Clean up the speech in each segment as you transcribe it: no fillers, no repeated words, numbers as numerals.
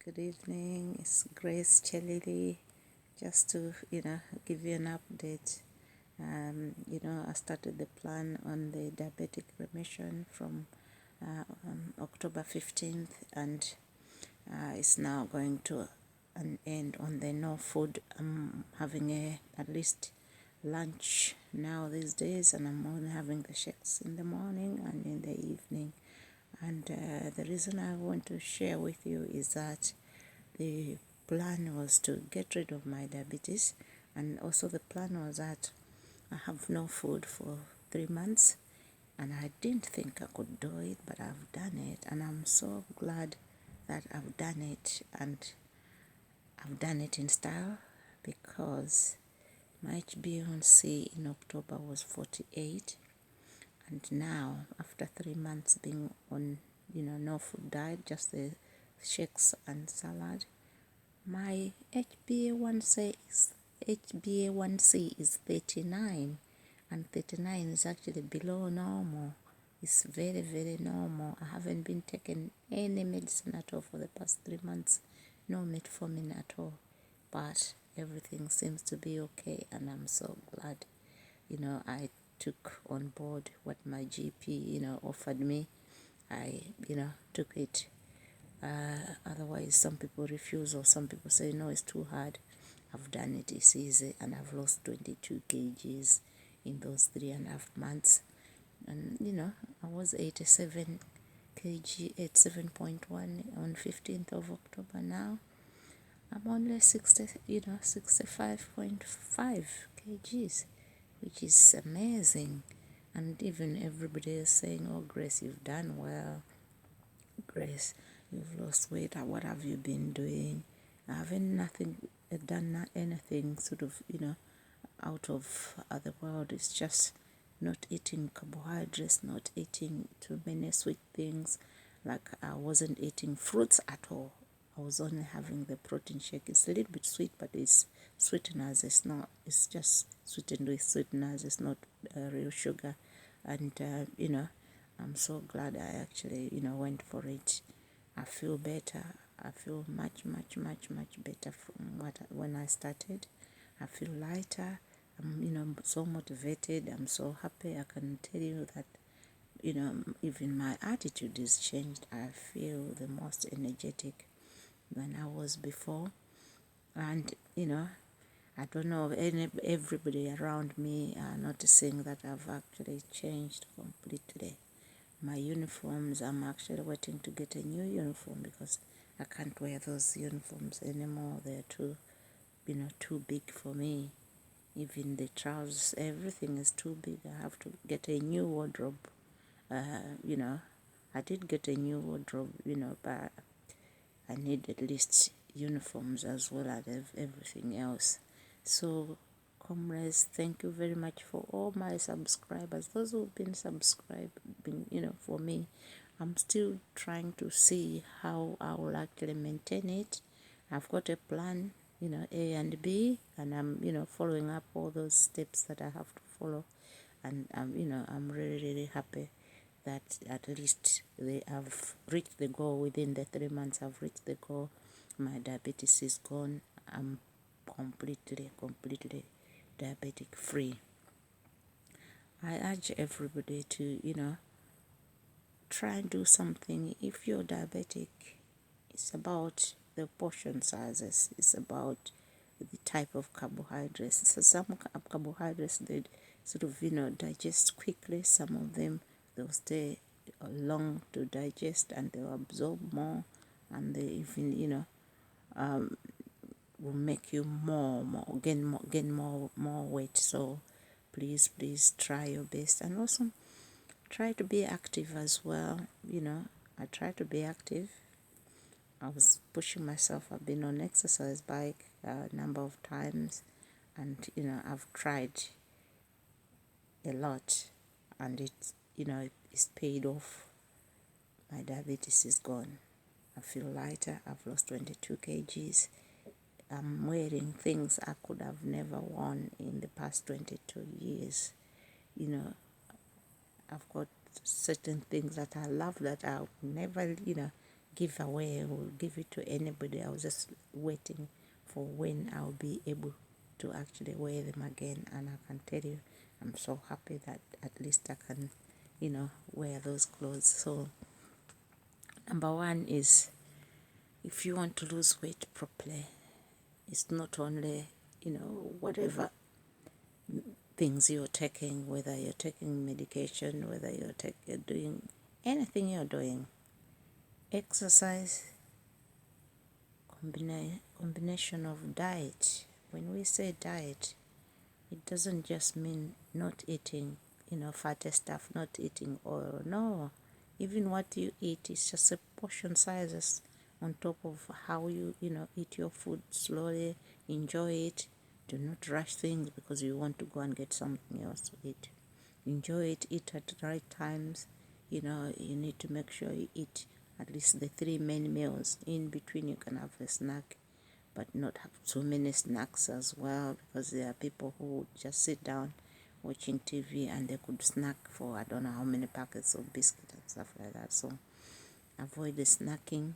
Good evening. It's Grace Chelili. Just to give you an update. I started the plan on the diabetic remission from October 15th, and it's now going to an end on the no food. I'm having at least lunch now these days, and I'm only having the shakes in the morning and in the evening. And the reason I want to share with you is that the plan was to get rid of my diabetes, and also the plan was that I have no food for 3 months, and I didn't think I could do it, but I've done it, and I'm so glad that I've done it, and I've done it in style, because my HbA1c in October was 48, and now after 3 months being on no food diet, just the shakes and salad, my HbA1c is 39, and 39 is actually below normal. It's very, very normal. I haven't been taking any medicine at all for the past 3 months, no metformin at all, but everything seems to be okay, and I'm so glad. I took on board what my GP offered me. I took it. Otherwise, some people refuse, or some people say no, it's too hard. I've done it, it's easy, and I've lost 22 kgs in those 3.5 months. And I was 87 kg, 87.1 on 15th of October. Now I'm only 65.5 kgs, which is amazing. And even everybody is saying, oh, Grace, you've done well. Grace, you've lost weight. What have you been doing? I haven't done anything sort of, out of the world. It's just not eating carbohydrates, not eating too many sweet things. Like I wasn't eating fruits at all. I was only having the protein shake. It's a little bit sweet, but it's sweeteners. It's just sweetened with sweeteners. It's not real sugar. And, I'm so glad I actually, went for it. I feel better. I feel much, much, much, much better from when I started. I feel lighter. I'm, so motivated. I'm so happy. I can tell you that, even my attitude is changed. I feel the most energetic than I was before. And, I don't know if everybody around me are noticing that I've actually changed completely. My uniforms, I'm actually waiting to get a new uniform, because I can't wear those uniforms anymore. They're too big for me. Even the trousers, everything is too big. I have to get a new wardrobe. I did get a new wardrobe, but I need at least uniforms as well as everything else. So, comrades, thank you very much for all my subscribers, those who've been subscribing, for me. I'm still trying to see how I will actually maintain it. I've got a plan, A and B, and I'm, following up all those steps that I have to follow. And, I'm really, really happy that at least they have reached the goal within the 3 months. I've reached the goal. My diabetes is gone. I'm completely diabetic free. I urge everybody to, try and do something. If you're diabetic, it's about the portion sizes. It's about the type of carbohydrates. So some carbohydrates, they sort of, digest quickly. Some of them, they'll stay long to digest, and they'll absorb more, and they even, will make you gain more weight. So please try your best, and also try to be active as well. I try to be active. I was pushing myself. I've been on exercise bike a number of times, and I've tried a lot, and it's paid off. My diabetes is gone. I feel lighter. I've lost 22 kgs. I'm wearing things I could have never worn in the past 22 years. I've got certain things that I love that I'll never, give away or give it to anybody. I was just waiting for when I'll be able to actually wear them again, and I can tell you I'm so happy that at least I can, wear those clothes. So number one is, if you want to lose weight properly, it's not only, whatever things you're taking, whether you're taking medication, whether you're doing anything you're doing, exercise, combination of diet. When we say diet, it doesn't just mean not eating, fatty stuff, not eating oil. No, even what you eat is just a portion sizes on top of how you, eat your food slowly, enjoy it. Do not rush things because you want to go and get something else to eat. Enjoy it, eat at the right times. You need to make sure you eat at least the 3 main meals. In between, you can have a snack, but not have too many snacks as well, because there are people who would just sit down watching TV and they could snack for I don't know how many packets of biscuits and stuff like that. So avoid the snacking.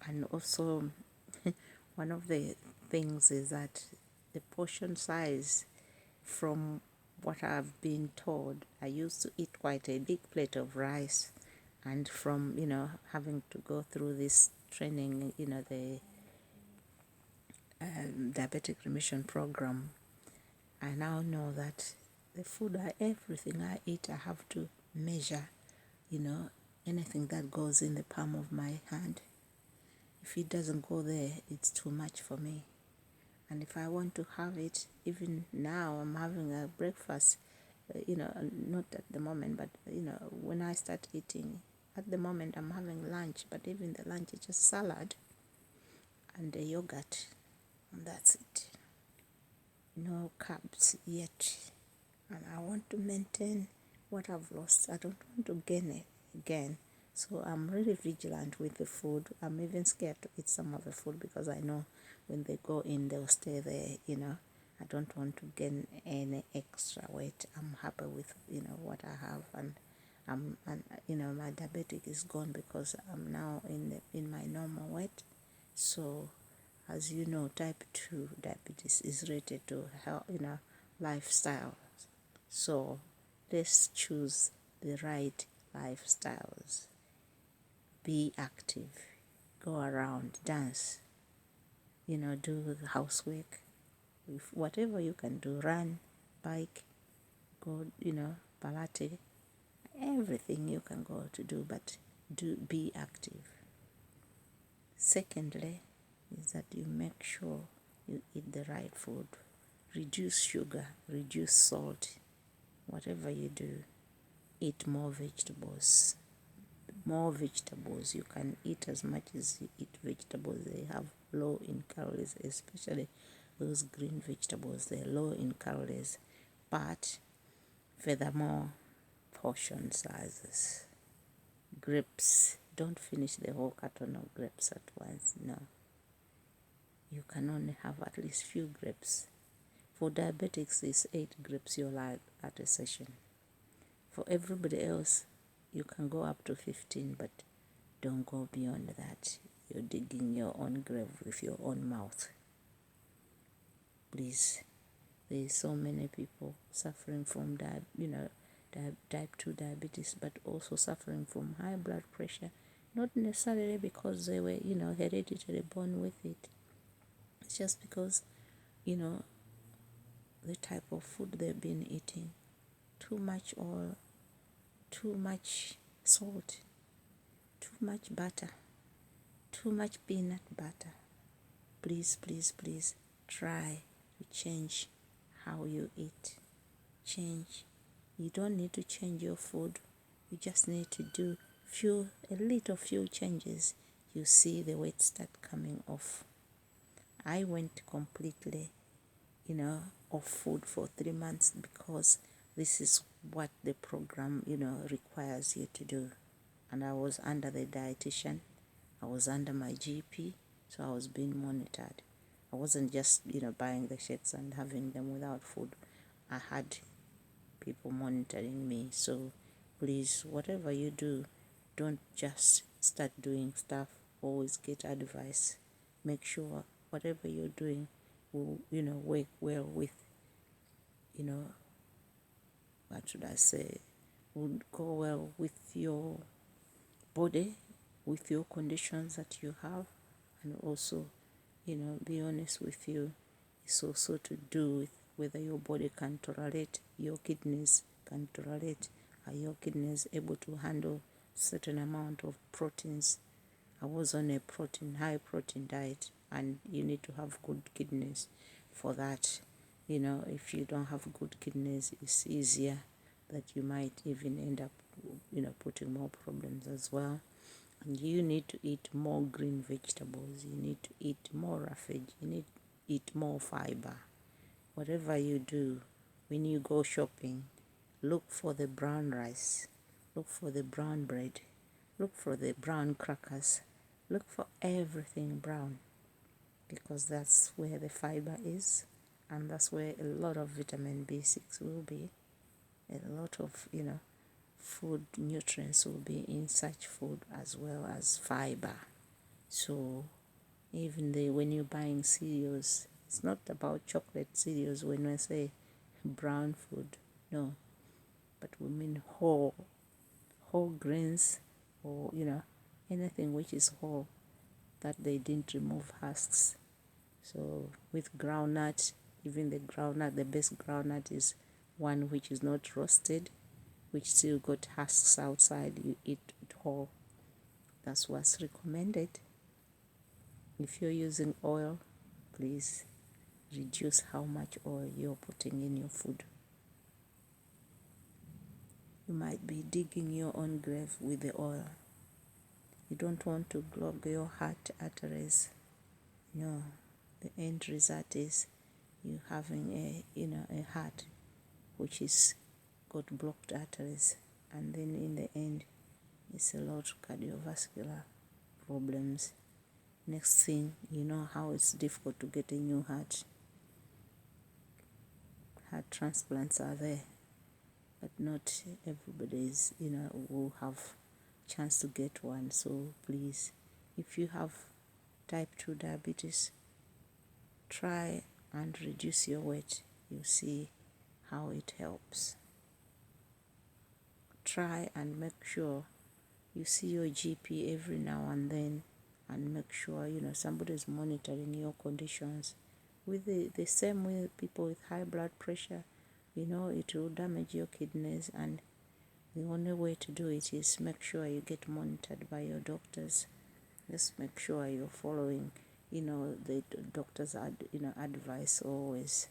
And also one of the things is that the portion size, from what I've been told, I used to eat quite a big plate of rice, and from having to go through this training, the Diabetic Remission program, I now know that the food, everything I eat, I have to measure, anything that goes in the palm of my hand. If it doesn't go there, it's too much for me. And if I want to have it, even now I'm having a breakfast, not at the moment, but, when I start eating, at the moment I'm having lunch, but even the lunch is just salad and a yogurt, and that's it. No carbs yet. And I want to maintain what I've lost. I don't want to gain it again. So I'm really vigilant with the food. I'm even scared to eat some of the food because I know when they go in, they'll stay there, I don't want to gain any extra weight. I'm happy with, what I have, and my diabetic is gone because I'm now in my normal weight. So as you know, type 2 diabetes is related to health, lifestyle. So let's choose the right lifestyles. Be active, go around, dance, do housework, if whatever you can do, run, bike, go, Pilates, everything you can go to do, but be active. Secondly, is that you make sure you eat the right food. Reduce sugar, reduce salt. Whatever you do, eat more vegetables. More vegetables. You can eat as much as you eat vegetables. They have low in calories, especially those green vegetables. They're low in calories, but furthermore, portion sizes. Grapes. Don't finish the whole carton of grapes at once. No. You can only have at least few grapes. For diabetics, it's 8 grapes you're allowed at a session. For everybody else, you can go up to 15, but don't go beyond that. You're digging your own grave with your own mouth. Please, there is so many people suffering from type 2 diabetes, but also suffering from high blood pressure, not necessarily because they were, hereditary born with it. It's just because, the type of food they've been eating. Too much oil, too much salt, too much butter, too much peanut butter. Please, please, please try to change how you eat. Change. You don't need to change your food. You just need to do a little few changes. You see the weight start coming off. I went completely, off food for 3 months because this is what the program, requires you to do. And I was under the dietitian. I was under my GP, so I was being monitored. I wasn't just, buying the shakes and having them without food. I had people monitoring me. So please, whatever you do, don't just start doing stuff, always get advice. Make sure whatever you're doing will, work well with, what should I say, would go well with your body, with your conditions that you have, and also, be honest with you, it's also to do with whether your body can tolerate, your kidneys can tolerate, are your kidneys able to handle certain amount of proteins. I was on a high protein diet, and you need to have good kidneys for that. If you don't have good kidneys, it's easier that you might even end up, putting more problems as well. And you need to eat more green vegetables. You need to eat more roughage. You need to eat more fiber. Whatever you do, when you go shopping, look for the brown rice, look for the brown bread, look for the brown crackers, look for everything brown, because that's where the fiber is, and that's where a lot of vitamin B6 will be. A lot of, food nutrients will be in such food, as well as fiber. So even when you're buying cereals, it's not about chocolate cereals when we say brown food, no, but we mean whole grains, or anything which is whole, that they didn't remove husks. So with groundnut, even the groundnut, the best groundnut is one which is not roasted, which still got husks outside. You eat it whole. That's what's recommended. If you're using oil, please reduce how much oil you're putting in your food. You might be digging your own grave with the oil. You don't want to clog your heart arteries. No, the end result is you having a heart which is got blocked arteries, and then in the end it's a lot of cardiovascular problems. Next thing you know, how it's difficult to get a new heart. Heart transplants are there, but not everybody's will have chance to get one. So please, if you have type 2 diabetes, try and reduce your weight. You see how it helps. Try and make sure you see your GP every now and then, and make sure somebody is monitoring your conditions. With the same way people with high blood pressure, it will damage your kidneys, and the only way to do it is make sure you get monitored by your doctors. Just make sure you're following the doctor's advice always,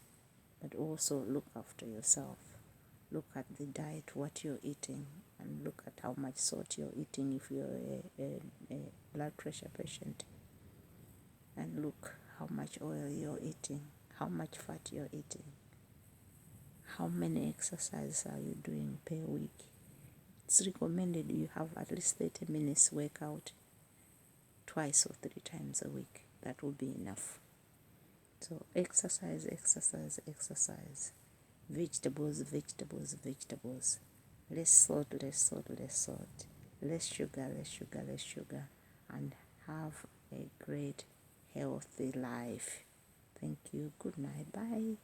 but also look after yourself. Look at the diet, what you're eating, and look at how much salt you're eating if you're a blood pressure patient, and look how much oil you're eating, how much fat you're eating, how many exercises are you doing per week. It's recommended you have at least 30 minutes workout twice or 3 times a week. That will be enough. So exercise. Vegetables. Less salt. Less sugar. And have a great, healthy life. Thank you. Good night. Bye.